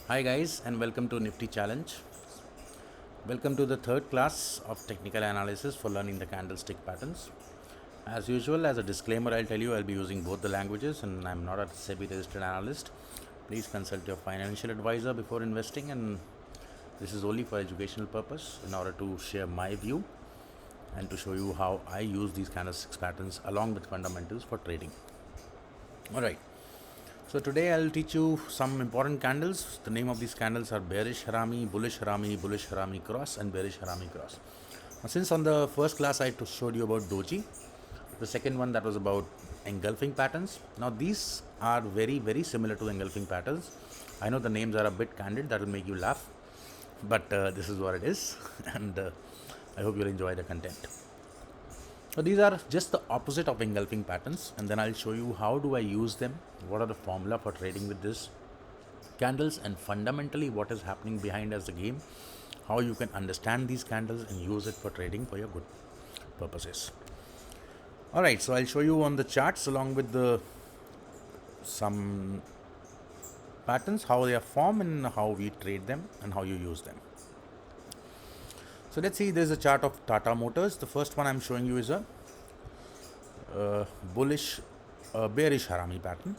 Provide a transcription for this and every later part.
Hi guys and welcome to Nifty Challenge. Welcome to the third class of technical analysis for learning the candlestick patterns. As usual, as a disclaimer, I'll tell you I'll be using both the languages and I'm not a SEBI registered analyst. Please consult your financial advisor before investing, and this is only for educational purpose in order to share my view and to show you how I use these candlestick patterns along with fundamentals for trading. Alright. So today I'll teach you some important candles. The name of these candles are bearish harami, bullish harami cross, and bearish harami cross. Now, since on the first class I showed you about doji, the second one that was about engulfing patterns. Now these are very similar to engulfing patterns. I know the names are a bit candid, that will make you laugh, but this is what it is, and I hope you'll enjoy the content. So these are just the opposite of engulfing patterns, and then I'll show you how do I use them, what are the formula for trading with this candles, and fundamentally what is happening behind as the game, how you can understand these candles and use it for trading for your good purposes. Alright, so I'll show you on the charts along with some patterns, how they are formed and how we trade them and how you use them. So let's see, there's a chart of Tata Motors. The first one I'm showing you is a bearish harami pattern.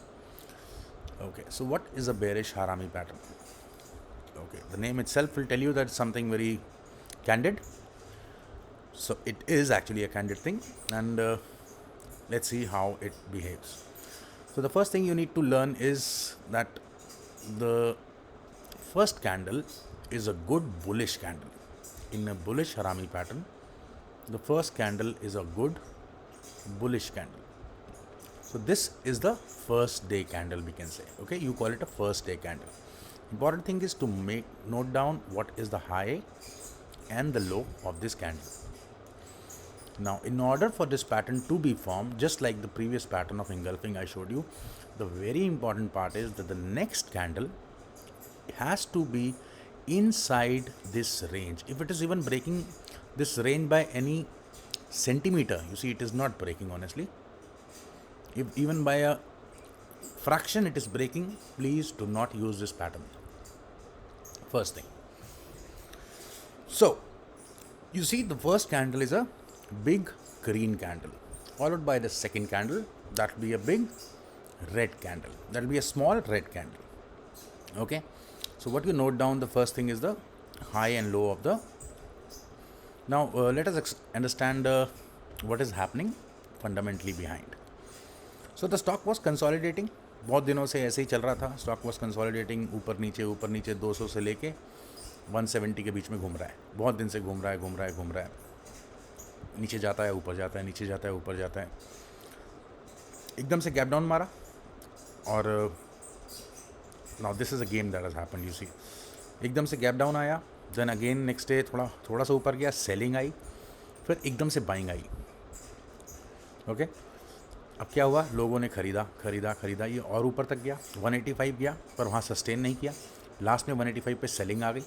Okay, so what is a bearish harami pattern? Okay, the name itself will tell you that it's something very candid. So it is actually a candid thing, and let's see how it behaves. So the first thing you need to learn is that the first candle is a good bullish candle. In a bullish harami pattern, the first candle is a good bullish candle. So this is the first day candle, we can say. Okay, you call it a first day candle. Important thing is to note down what is the high and the low of this candle. Now, in order for this pattern to be formed, just like the previous pattern of engulfing I showed you, the very important part is that the next candle has to be inside this range. If it is even breaking this range by any centimeter, you see it is not breaking honestly. If even by a fraction it is breaking, please do not use this pattern. First thing. So, you see the first candle is a big green candle, followed by the second candle, that will be a big red candle, that will be a small red candle. Okay. So what you note down, the first thing is the high and low of the. Now let us understand what is happening fundamentally behind. So the stock was consolidating, बहुत दिनों से ऐसे ही चल रहा था. Stock was consolidating, ऊपर नीचे 200 से लेके 170 के बीच में घूम रहा है. बहुत दिन से घूम रहा है. नीचे जाता है, ऊपर जाता है, नीचे जाता है, ऊपर जाता है. एकदम से गैप डाउन मारा, और now this is a game that has happened, you see. एकदम से गैप डाउन आया, देन अगेन नेक्स्ट डे थोड़ा सा ऊपर गया, सेलिंग आई, फिर एकदम से बाइंग आई. ओके, अब क्या हुआ, लोगों ने खरीदा, ये और ऊपर तक गया, 185 गया, पर वहाँ सस्टेन नहीं किया. लास्ट में 185 पे सेलिंग आ गई.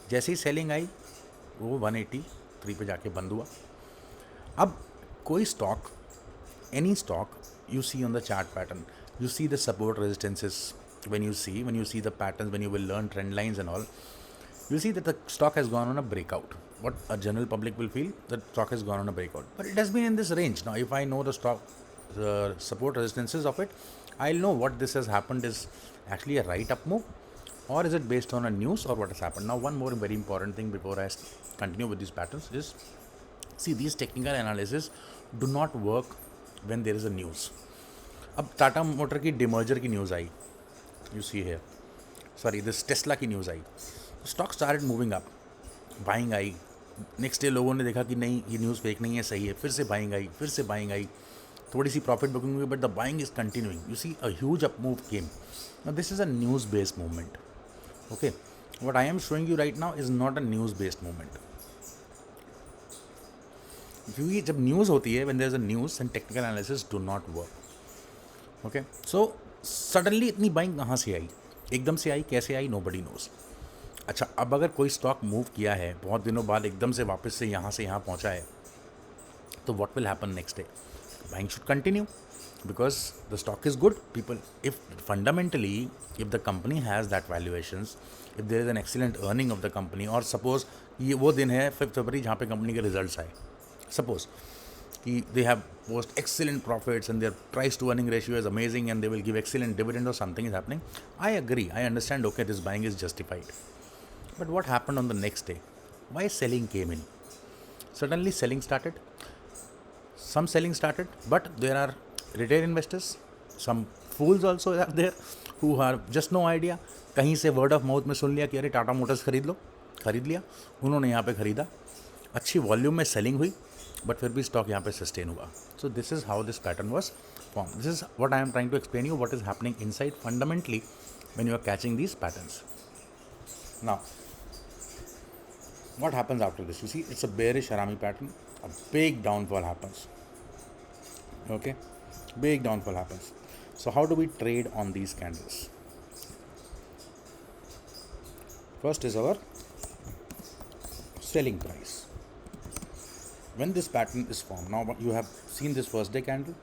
जैसे ही सेलिंग आई, वो 183 पे जाके बंद हुआ. अब कोई stock, any stock, you see on the chart pattern, you see the support resistances. When you see the patterns, when you will learn trend lines and all, you see that the stock has gone on a breakout. What a general public will feel, the stock has gone on a breakout, but it has been in this range. Now if I know the stock, the support resistances of it, I'll know what this has happened is actually a right up move, or is it based on a news, or what has happened. Now one more very important thing before I continue with these patterns is, see, these technical analysis do not work when there is a news. अब Tata motor की demerger की news आई, you see here, sorry this Tesla की news आई, stock started moving up, buying आई. Next day लोगों ने देखा कि नहीं, ये न्यूज़ फेक नहीं है, सही है, फिर से बाइंग आई, थोड़ी सी प्रॉफिट बुकिंग हुई, but the buying is continuing. You see a huge up move came. Now this is a news based movement. Okay, what I am showing you right now is not a news based movement. क्योंकि जब news होती है, when there is a news, and technical analysis do not work. Okay, so suddenly इतनी buying कहाँ से आई, एकदम से आई, कैसे आई, नोबडी नोज. अच्छा, अब अगर कोई स्टॉक मूव किया है, बहुत दिनों बाद एकदम से वापस से यहाँ पहुँचा है, तो what will happen next day, buying should continue. because the stock is good. People, if fundamentally, if the company has that valuations, if there is an excellent earning of the company, और suppose ये वो दिन है 5 फरवरी जहाँ पे company के results आए, suppose कि they have post excellent profits and their price to earning ratio is amazing and they will give excellent dividend or something is happening, I agree, I understand, okay, this buying is justified. But what happened on the next day? Why selling came in? Suddenly selling started. Some selling started, but there are retail investors, some fools also are there who have just no idea. कहीं से word of mouth में सुन लिया कि अरे Tata Motors खरीद लो, खरीद लिया, उन्होंने यहाँ पे खरीदा, अच्छी वॉल्यूम में सेलिंग हुई, बट फिर भी स्टॉक यहाँ पे सस्टेन हुआ. So this is how this pattern was form. This is what I am trying to explain you what is happening inside fundamentally when you are catching these patterns. Now what happens after this? You see, it's a bearish Harami pattern. A big downfall happens. Okay, big downfall happens. So how do we trade on these candles? First is our selling price. When this pattern is formed, now you have seen this first day candle.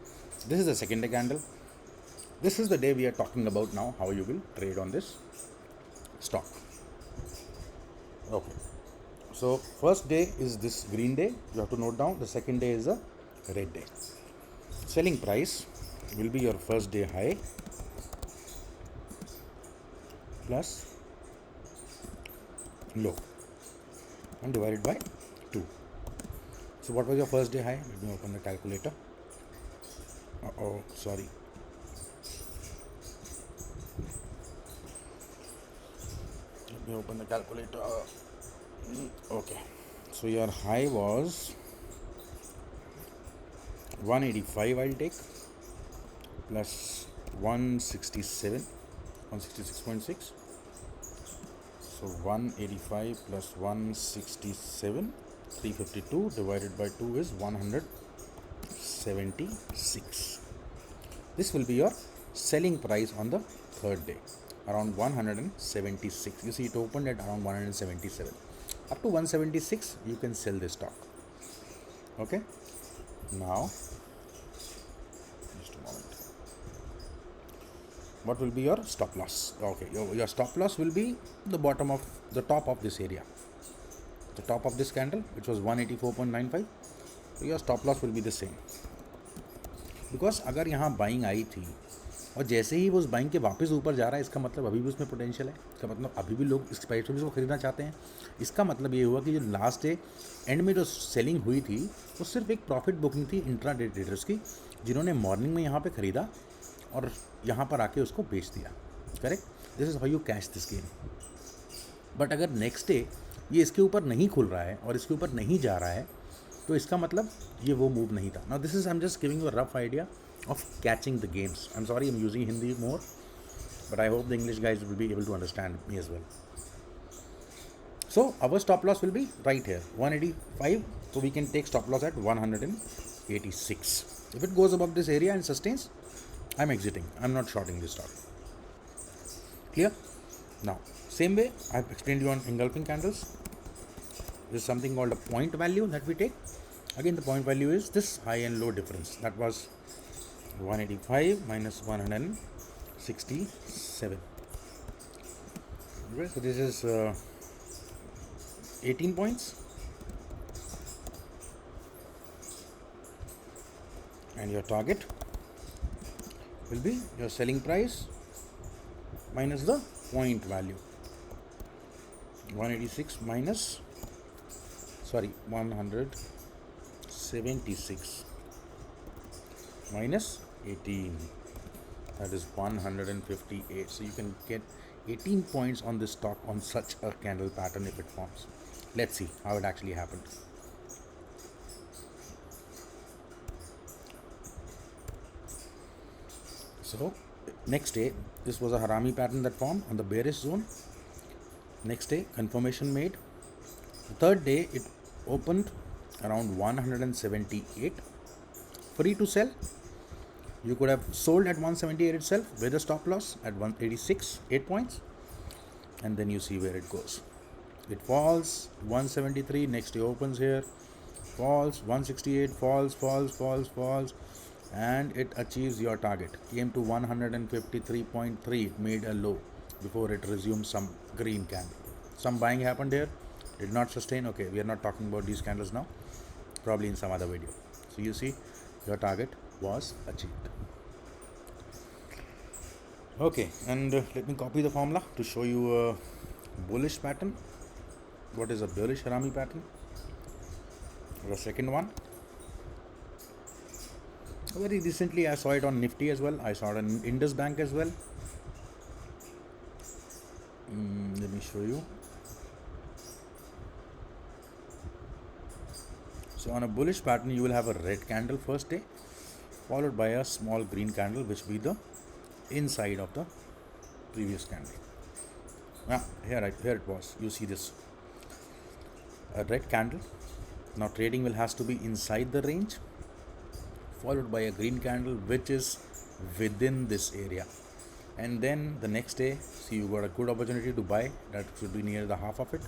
This is the second day candle. This is the day we are talking about now. How you will trade on this stock. Okay. So first day is this green day, you have to note down. The second day is a red day. Selling price will be your first day high plus low and divided by 2. So what was your first day high? Let me open the calculator. Sorry. Let me open the calculator. Okay, so your high was 185. I'll take plus 167, 166.6. So 185 plus 167, 352 divided by 2 is 176. This will be your selling price on the third day, around 176. You see, it opened at around 177. Up to 176 you can sell this stock. Okay, now just a moment. What will be your stop loss? Okay, your stop loss will be the bottom of the top of this area, the top of this candle, which was 184.95. So your stop loss will be the same, because अगर यहाँ buying I थी और जैसे ही वो उस buying के वापस ऊपर जा रहा है, इसका मतलब अभी भी उसमें पोटेंशियल है, इसका मतलब अभी भी लोग इस प्राइस में इसको खरीदना चाहते हैं. इसका मतलब ये हुआ कि जो लास्ट डे एंड में जो सेलिंग हुई थी वो सिर्फ एक प्रॉफिट बुकिंग थी इंट्रा डे ट्रेडर्स की, जिन्होंने मॉर्निंग में यहाँ पे ख़रीदा और यहाँ पर आके उसको बेच दिया. Correct, this is how you catch this game. But अगर नेक्स्ट डे ये इसके ऊपर नहीं खुल रहा है और इसके ऊपर नहीं जा रहा है, तो इसका मतलब ये वो मूव नहीं था. Now this is I am just giving you a rough idea of catching the games. I'm sorry I'm using Hindi more, but I hope the English guys will be able to understand me as well. So our stop loss will be right here, 185. So we can take stop loss at 186. If it goes above this area and sustains, I'm exiting. I'm not shorting this stock. Clear? Now, same way I've explained you on engulfing candles. There's something called a point value that we take. Again, the point value is this high and low difference. That was 185 minus 167. Okay, so this is 18 points, and your target will be your selling price minus the point value. 186 minus 176 minus 18, that is 158. So you can get 18 points on this stock on such a candle pattern if it forms. Let's see how it actually happened. So next day, this was a Harami pattern that formed on the bearish zone. Next day, confirmation made. The third day, it opened around 178, free to sell. You could have sold at 178 itself with a stop loss at 186, 8 points, and then you see where it goes. It falls 173, next day opens here, falls 168, falls, and it achieves your target. Came to 153.3, it made a low before it resumed some green candle. Some buying happened here, did not sustain. Okay, we are not talking about these candles now, probably in some other video. So you see, your target was achieved. Okay, and let me copy the formula to show you a bullish pattern. What is a bullish Harami pattern? The second one, very recently I saw it on Nifty as well, I saw it on Indus Bank as well. Let me show you. So on a bullish pattern you will have a red candle first day, followed by a small green candle, which will be the inside of the previous candle. Here it was. You see this, a red candle. Now trading will has to be inside the range, followed by a green candle which is within this area, and then the next day, see, you got a good opportunity to buy. That should be near the half of it,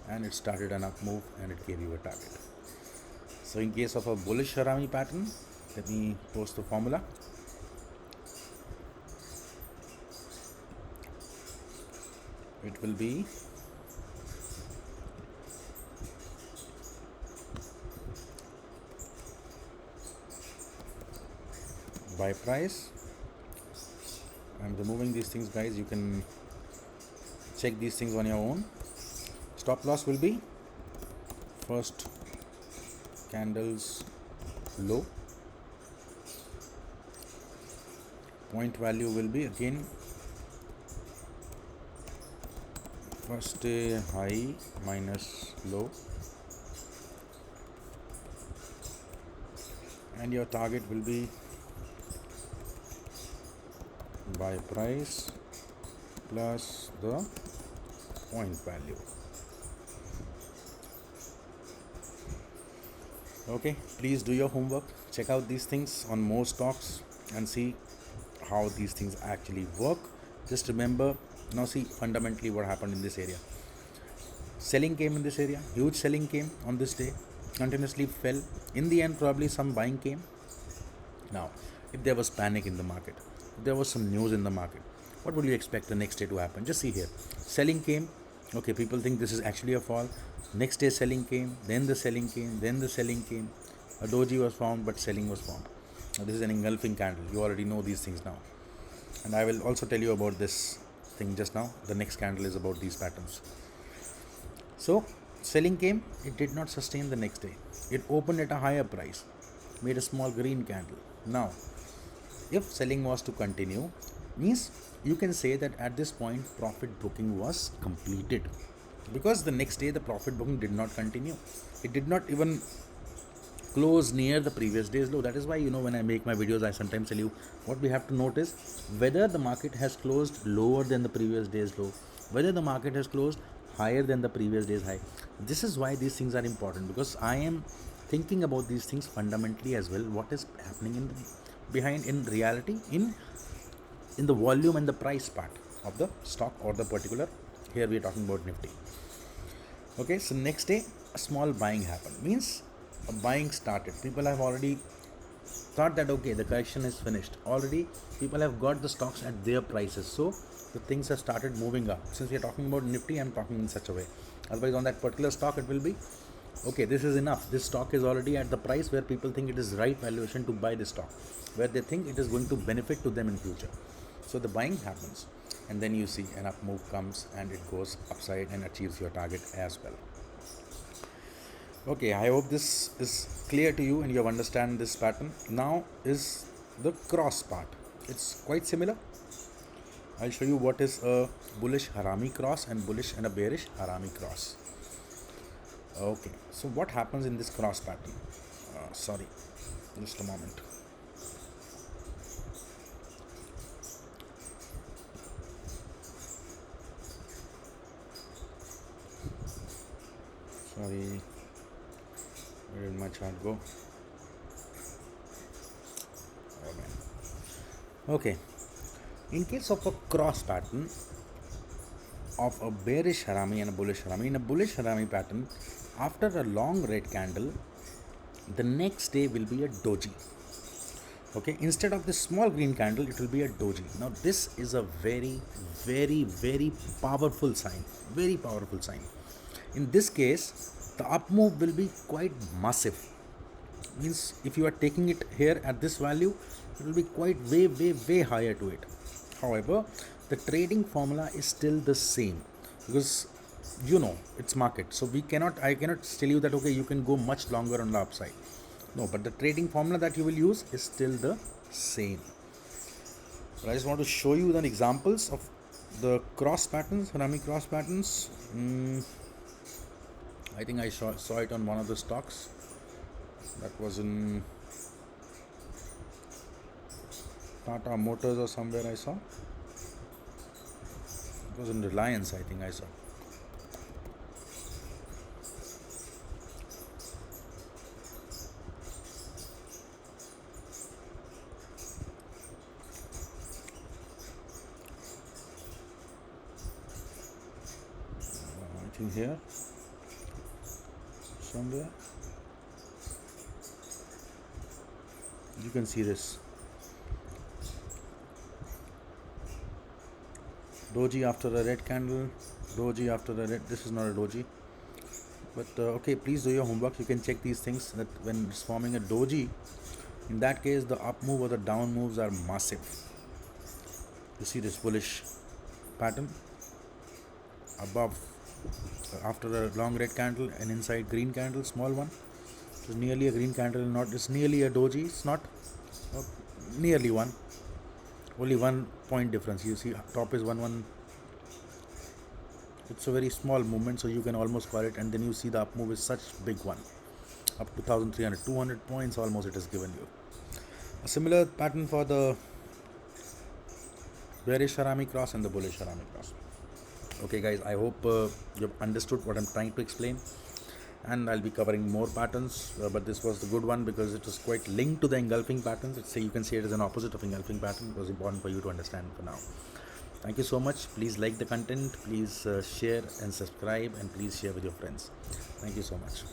and it started an up move and it gave you a target. So in case of a bullish Harami pattern, let me post the formula. It will be buy price. I'm removing these things, guys. You can check these things on your own. Stop loss will be first candle's low. Point value will be again first day high minus low, and your target will be buy price plus the point value. Okay, please do your homework, check out these things on more stocks and see how these things actually work. Just remember, now see fundamentally what happened in this area. Selling came in this area, huge selling came on this day, continuously fell. In the end, probably some buying came. Now, if there was panic in the market, if there was some news in the market, what would you expect the next day to happen? Just see here, selling came. Okay, people think this is actually a fall. Next day selling came, then the selling came, then the selling came. A doji was formed, but selling was formed. Now, this is an engulfing candle. You already know these things now. And I will also tell you about this thing just now. The next candle is about these patterns. So, selling came, it did not sustain the next day. It opened at a higher price, made a small green candle. Now, if selling was to continue, means you can say that at this point profit booking was completed, because the next day the profit booking did not continue. It did not even close near the previous day's low. That is why, when I make my videos, I sometimes tell you what we have to notice: whether the market has closed lower than the previous day's low, whether the market has closed higher than the previous day's high. This is why these things are important, because I am thinking about these things fundamentally as well. What is happening behind in reality, in the volume and the price part of the stock or the particular. Here we are talking about Nifty. Okay, so next day a small buying happened, means a buying started. People have already thought that okay, the correction is finished. Already people have got the stocks at their prices, so the things have started moving up. Since we are talking about Nifty, I am talking in such a way. Otherwise, on that particular stock, it will be okay, this is enough. This stock is already at the price where people think it is right valuation to buy this stock, where they think it is going to benefit to them in future. So the buying happens, and then you see an up move comes and it goes upside and achieves your target as well. Okay, I hope this is clear to you and you have understand this pattern. Now is the cross part. It's quite similar. I'll show you what is a bullish Harami cross and bullish and a bearish Harami cross. Okay, so what happens in this cross pattern? Sorry, just a moment. Sorry, where did my chart go? Okay, in case of a cross pattern of a bearish Harami and a bullish Harami, in a bullish Harami pattern, after a long red candle, the next day will be a doji. Okay, instead of this small green candle, it will be a doji. Now this is a very, very, very powerful sign. Very powerful sign. In this case, the up move will be quite massive. Means if you are taking it here at this value, it will be quite way, way, way higher to it. However, the trading formula is still the same, because it's market, so I cannot tell you that okay, you can go much longer on the upside. No, but the trading formula that you will use is still the same. But I just want to show you the examples of the cross patterns, Harami cross patterns. I think I saw it on one of the stocks. That was in Tata Motors or somewhere I saw. It was in Reliance, I think I saw. I think here somewhere you can see this doji after a red candle, doji after a red. This is not a doji, but okay, please do your homework. You can check these things, that when it's forming a doji, in that case the up move or the down moves are massive. You see this bullish pattern above, after a long red candle, and inside green candle, small one. It's nearly a green candle, not, it's nearly a doji, it's not nearly one, only 1 point difference. You see top is 1 it's a very small movement, so you can almost call it. And then you see the up move is such big one, up to 1300 200 points almost it has given you. A similar pattern for the bearish Harami cross and the bullish Harami cross. Okay guys, I hope you've understood what I'm trying to explain, and I'll be covering more patterns, but this was the good one because it was quite linked to the engulfing patterns. You can say it as an opposite of engulfing pattern. It was important for you to understand for now. Thank you so much. Please like the content, please share and subscribe, and please share with your friends. Thank you so much.